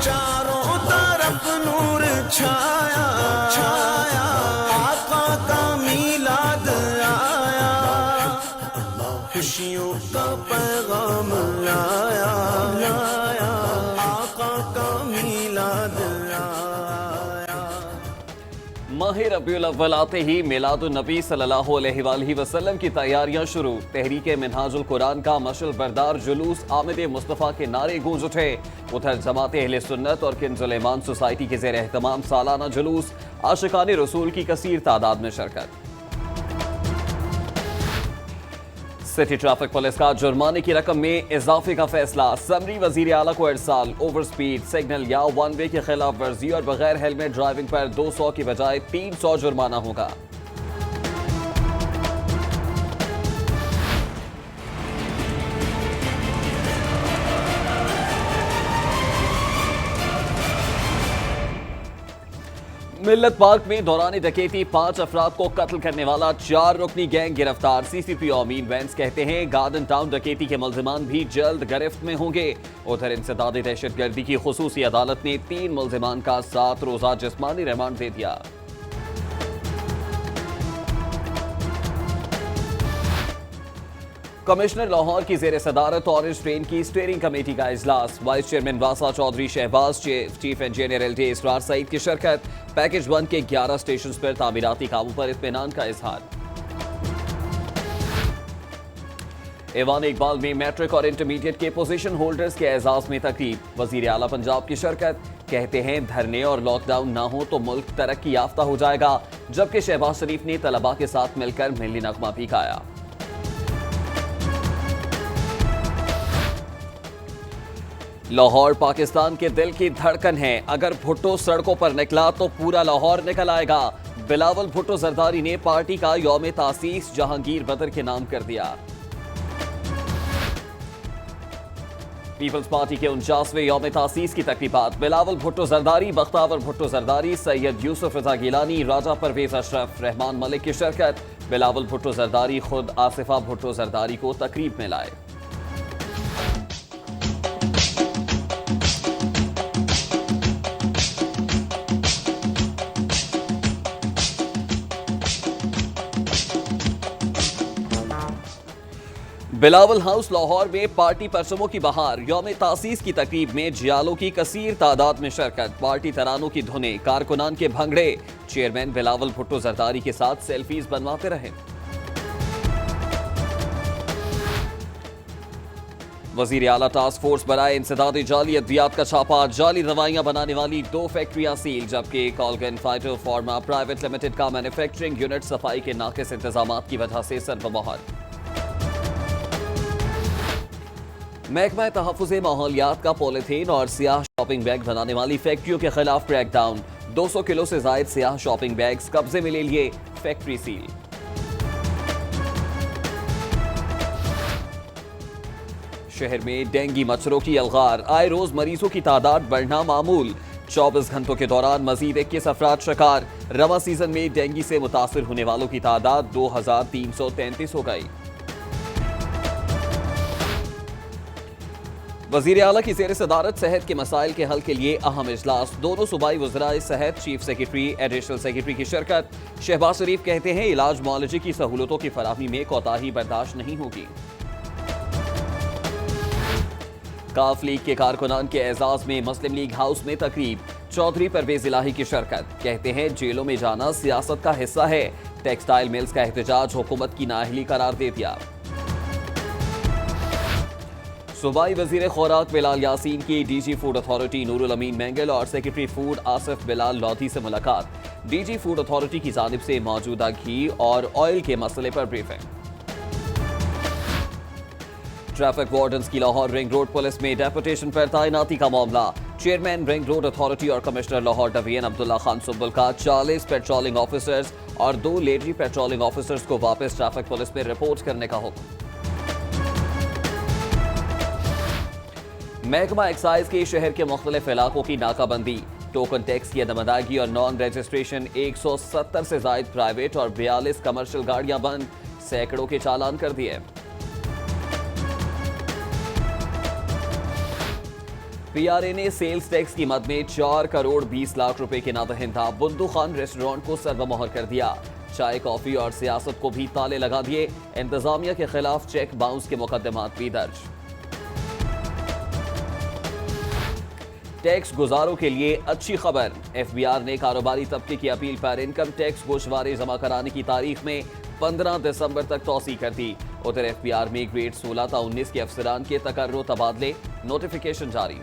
चारों तरफ नूर छाया छाया, आका का मीलाद आया, खुशियों का पैगाम लाया लाया, आका का मीलाद आया। माह रबीउल अव्वल आते ही मिलादुन नबी सल्लल्लाहु अलैहि वसल्लम की तैयारियां शुरू। तहरीके मिनहाजुल कुरान का मशल बरदार जुलूस आमिद मुस्तफ़ा के नारे गूंज उठे। उधर जमात अहले सुन्नत और किंजुल ईमान सोसाइटी के ज़ेर एहतमाम सालाना जुलूस, आशिकाने रसूल की कसीर तादाद में शिरकत। सिटी ट्रैफिक पुलिस का जुर्माने की रकम में इजाफे का फैसला। समरी वजीर आला को इरसाल। ओवर स्पीड, सिग्नल या वन वे की खिलाफ वर्जी और बगैर हेलमेट ड्राइविंग पर 200 की बजाय 300 जुर्माना होगा। मिल्लत पार्क में दौरान डकैती 5 अफराद को कत्ल करने वाला 4 रुकनी गैंग गिरफ्तार। सीसीपी अमीन वैंस कहते हैं गार्डन टाउन डकैती के मुल्जिमान भी जल्द गिरफ्त में होंगे। उधर इंसदादी दहशतगर्दी की खुसूसी अदालत ने 3 मुल्जिमान का 7 रोजा जिस्मानी रिमांड दे दिया। कमिश्नर लाहौर की जेर सदारत ऑरेंज ट्रेन की स्टीयरिंग कमेटी का इजलास। वाइस चेयरमैन वासा Chaudhry Shahbaz, chief engineer LD Israr Saeed की शिरकत। पैकेज 1 के 11 स्टेशन पर तामीराती कामों पर इत्मीनान का इजहार। ऐवान इकबाल में मैट्रिक और इंटरमीडिएट के पोजीशन होल्डर्स के एजाज में तकरीब। वजीर आला पंजाब की शिरकत। कहते हैं धरने और लॉकडाउन ना हो तो मुल्क तरक्की याफ्ता हो जाएगा। जबकि शहबाज शरीफ ने तलबा के साथ मिलकर मिली नगमा भी गाया। लाहौर पाकिस्तान के दिल की धड़कन है। अगर भुट्टो सड़कों पर निकला तो पूरा लाहौर निकल आएगा। बिलावल भुट्टो जरदारी ने पार्टी का यौम तासीस जहांगीर बदर के नाम कर दिया। पीपल्स पार्टी के 49वें यौम तासीस की तकरीबात। बिलावल भुट्टो जरदारी, बख्तावर भुट्टो जरदारी, सैयद यूसुफ रजा गिलानी, राजा परवेज अशरफ, रहमान मलिक की शिरकत। बिलावल भुट्टो जरदारी खुद आसिफा भुट्टो जरदारी को तकरीब में लाए। बिलावल हाउस लाहौर में पार्टी परचमों की बहार। यौम तासीस की तकरीब में जियालों की कसीर तादाद में शिरकत। पार्टी तरानों की धुनें, कारकुनान के भंगड़े। चेयरमैन बिलावल भुट्टो जरदारी के साथ सेल्फीज बनवाते रहे। वजीर आला टास्क फोर्स बनाए इंसदादी जाली अद्वियात का छापा। जाली दवाइयां बनाने वाली 2 फैक्ट्रियां सील। जबकि कॉलगन फाइटर फार्मा प्राइवेट लिमिटेड का मैन्युफैक्चरिंग यूनिट सफाई के नाकिस इंतजाम की वजह से सर्वमोहर। महकमा तहफ़्फ़ुज़ माहौलियात का पॉलीथीन और सियाह शॉपिंग बैग बनाने वाली फैक्ट्रियों के खिलाफ क्रैकडाउन। 200 किलो से जायद सियाह शॉपिंग बैग्स कब्जे में ले लिए, फैक्ट्री सील। शहर में डेंगू मच्छरों की अलगार। आए रोज मरीजों की तादाद बढ़ना मामूल। 24 घंटों के दौरान मजीद 21 अफराद शिकार। रवा सीजन में डेंगू से मुतासिर होने वालों की तादाद 2333 हो गई। वजीर आला की ज़ेर सदारत सेहत के मसाइल के हल के लिए अहम इजलास। दोनों सूबाई वज़राए सेहत, चीफ सेक्रेटरी, एडिशनल सेक्रेटरी की शिरकत। शहबाज शरीफ कहते हैं इलाज मुआलजे की सहूलतों की फराहमी में कोताही बर्दाश्त नहीं होगी। काफ लीग के कारकुनान के एजाज में मुस्लिम लीग हाउस में तकरीब। चौधरी परवेज इलाही की शिरकत। कहते हैं जेलों में जाना सियासत का हिस्सा है। टेक्सटाइल मिल्स का एहतजाज हुकूमत की नाअहली करार दे दिया। सूबाई वजीर खुराक बिलाल यासीन की डीजी फूड अथॉरिटी नूरुल अमीन मेंगल और सेक्रेटरी फूड आसिफ बिलाल लोधी से मुलाकात। डीजी फूड अथॉरिटी की जानिब से मौजूदा घी और ऑयल के मसले पर ब्रीफिंग। ट्रैफिक वार्डन्स की लाहौर रिंग रोड पुलिस में डेपुटेशन पर तैनाती का मामला। चेयरमैन रिंग रोड अथॉरिटी और कमिश्नर लाहौर डिवीजन अब्दुल्ला खान सुब्बुल का 40 पेट्रोलिंग ऑफिसर्स और 2 लेडी पेट्रोलिंग ऑफिसर्स को वापस ट्रैफिक पुलिस में रिपोर्ट करने का हुक्म। महकमा एक्साइज के शहर के मुख्तलिफ इलाकों की नाकाबंदी। टोकन टैक्स की अदम-अदायगी और नॉन रजिस्ट्रेशन 170 से जायद प्राइवेट और 42 कमर्शियल गाड़ियां बंद। सैकड़ों के चालान कर दिए। पीआरए ने सेल्स टैक्स की मद में 4 करोड़ 20 लाख रुपए के नादहिंदा बुंदू खान रेस्टोरेंट को सर्वमोहर कर दिया। चाय, कॉफी और सियासत को भी ताले लगा दिए। इंतजामिया के खिलाफ चेक बाउंस के मुकदमात भी दर्ज। टैक्स गुजारों के लिए अच्छी खबर। एफबीआर ने कारोबारी तबके की अपील पर इनकम टैक्स गोशवारे जमा कराने की तारीख में 15 दिसंबर तक तौसी कर दी। उधर एफबीआर में ग्रेड 16 ta 19 के अफसरान के तकर्रो तबादले, नोटिफिकेशन जारी।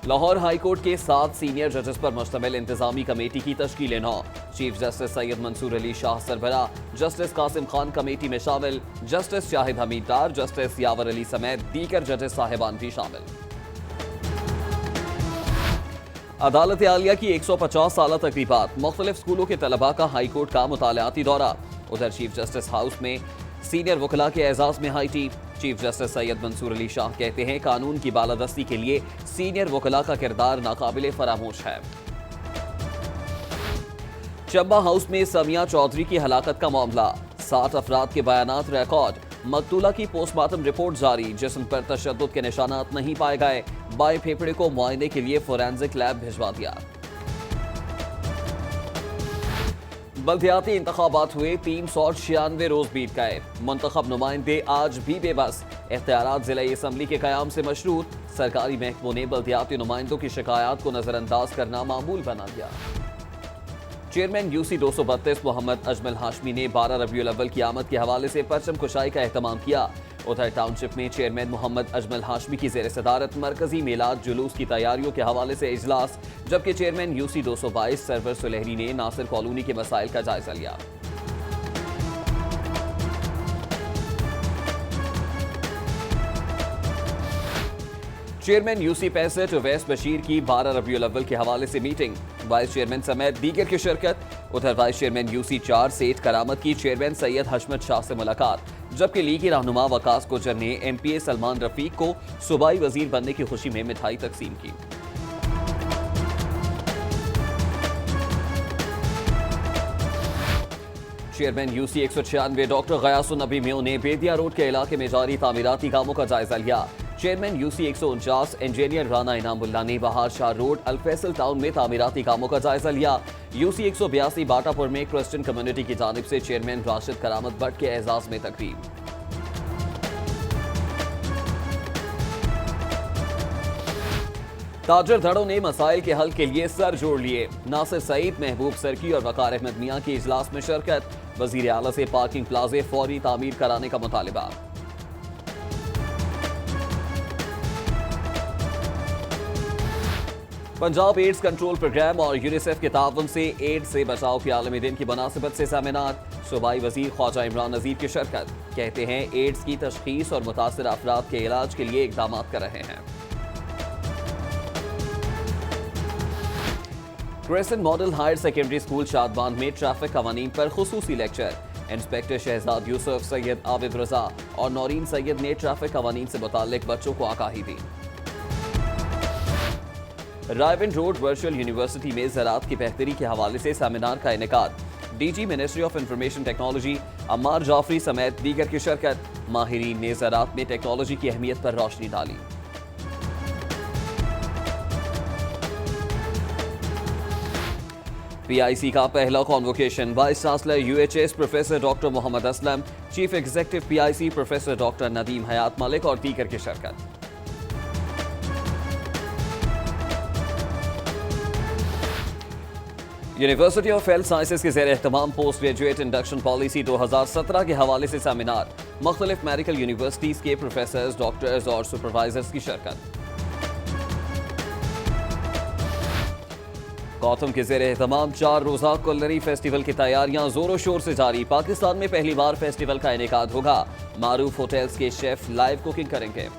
लाहौर हाई कोर्ट के 7 सीनियर जजेस पर मुश्तमिल इंतजामी कमेटी की तश्कील 9। चीफ जस्टिस सैयद मंसूर अली शाह सरबरा, जस्टिस कासिम खान कमेटी में शामिल, जस्टिस शाहिद हमीद डार, जस्टिस यावर अली समेत दीगर जजेस साहिबान भी शामिल। अदालत आलिया की 150 साला तकरीबात, मुख्तलिफ स्कूलों के तलबा का हाई कोर्ट का मुतालियाती दौरा। उधर चीफ जस्टिस हाउस में सीनियर वकला के एजाज में high tea. Chief justice Syed Mansoor Ali Shah कहते हैं कानून की बालादस्ती के लिए सीनियर वकला का किरदार नाकाबिले फरामोश है। चंबा हाउस में समिया चौधरी की हलाकत का मामला, 60 अफराद के बयानात रिकॉर्ड। मकतूला की पोस्टमार्टम रिपोर्ट जारी, जिस्म पर तशद्दुद के निशानात नहीं पाए गए। बाएं फेफड़े को मुआयने के लिए फोरेंसिक लैब भिजवा दिया। बल्दियाती इंतखाबात हुए, 396 रोज बीत गए। मुंतखब नुमाइंदे आज भी बेबस। इख्तियारात जिला असम्बली के कयाम से मशरूत। सरकारी महकमों ने बल्दियाती नुमाइंदों की शिकायत को नजरअंदाज करना मामूल बना दिया। चेयरमैन यूसी 232 मोहम्मद अजमल हाशमी ने 12 रबीउल अव्वल की आमद के हवाले से परचम कुशाई का एहतमाम किया। उधर टाउनशिप में चेयरमैन मोहम्मद अजमल हाशमी की ज़ेर सदारत मरकजी मेलाद जुलूस की तैयारियों के हवाले से इजलास, जबकि चेयरमैन यूसी 222 सरवर सुलहरी ने नासिर कॉलोनी के मसाइल का जायजा लिया। चेयरमैन यूसी 65 उवैस बशीर की 12 रबीउल अव्वल के हवाले से मीटिंग, वाइस चेयरमैन समेत दीगर की शिरकत। उधर वाइस चेयरमैन यूसी 4 सेठ करामत की चेयरमैन सैयद हशमत शाह से मुलाकात, जबकि लीगी रहनुमा वकास गुजर ने एमपीए सलमान रफीक को सूबाई वजीर बनने की खुशी में मिठाई तकसीम की। चेयरमैन यूसी 196 डॉक्टर गयासुन नबी म्यो ने बेदिया रोड के इलाके में जारी तामीराती कामों का जायजा लिया। Chairman UC 149 engineer Rana Inamullah ने बहार शाह रोड अल-फैसल टाउन में तामीराती कामों का जायजा लिया। यूसी 182 बाटापुर में क्रिश्चियन कम्युनिटी की जानिब से चेयरमैन राशिद करामत भट्ट के एजाज में तकरीब। ताजर धड़ों ने मसाइल के हल के लिए सर जोड़ लिए। नासिर सईद, महबूब सरकी और वकार अहमद मियां की इजलास में शिरकत। वजीर आला से पार्किंग प्लाजे फौरी तामीर कराने का मुतालिबा। पंजाब एड्स कंट्रोल प्रोग्राम और यूनिसेफ के ताउन से एड्स से बचाव के आलमी दिन की मुनासिबत से सेमिनार, सूबाई वजीर ख्वाजा इमरान नजीर की शिरकत। कहते हैं एड्स की तशखीस और मुतासिर अफराद के इलाज के लिए इकदाम कर रहे हैं। Crescent Model Higher Secondary School शादबान में ट्रैफिक कवानीन पर खुसूसी लेक्चर। इंस्पेक्टर शहजाद यूसुफ, सैयद आबिद रजा और नौरीन सैयद ने ट्रैफिक कवानीन से मुताल्लिक बच्चों को आगाही दी। रायविंड रोड वर्चुअल यूनिवर्सिटी में ज़राअत की बेहतरी के हवाले से सेमिनार का इनेकाद। DG ministry of information technology Ammar Jafri समेत दीगर की शिरकत। माहिरीन ने ज़राअत में टेक्नोलॉजी की अहमियत पर रोशनी डाली। पीआईसी का पहला convocation, vice chancellor UHS professor doctor Muhammad Aslam, chief executive PIC professor doctor Nadeem Hayat Malik और दीगर की शिरकत। यूनिवर्सिटी ऑफ हेल्थ साइंसेज के ज़ेर एहतमाम पोस्ट ग्रेजुएट इंडक्शन पॉलिसी 2017 के हवाले से सेमिनार। मुख्तलिफ मेडिकल यूनिवर्सिटीज़ के प्रोफेसर्स, डॉक्टर्स और सुपरवाइजर्स की शिरकत। गौतम के ज़ेर एहतमाम 4 रोज़ा कुलिनरी फेस्टिवल की तैयारियां जोरों शोर से जारी। पाकिस्तान में पहली बार फेस्टिवल का इनेकाद होगा। मारूफ होटल्स के शेफ लाइव कुकिंग करेंगे।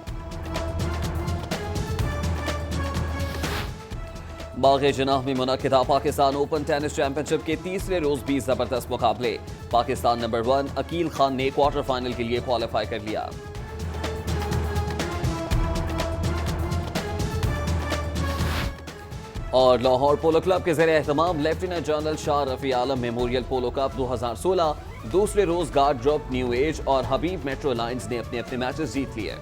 बाग़-ए-जनाह में मुनक़िदा पाकिस्तान ओपन टेनिस चैंपियनशिप के तीसरे रोज भी जबरदस्त मुकाबले। पाकिस्तान नंबर 1 अकील खान ने क्वार्टर फाइनल के लिए क्वालिफाई कर लिया। और लाहौर पोलो क्लब के ज़ेरे एहतमाम लेफ्टिनेंट जनरल शाह रफी आलम मेमोरियल पोलो कप 2016 दूसरे रोज गार्ड ड्रॉप न्यू एज और हबीब मेट्रो लाइन्स ने अपने अपने मैचेस जीत लिए।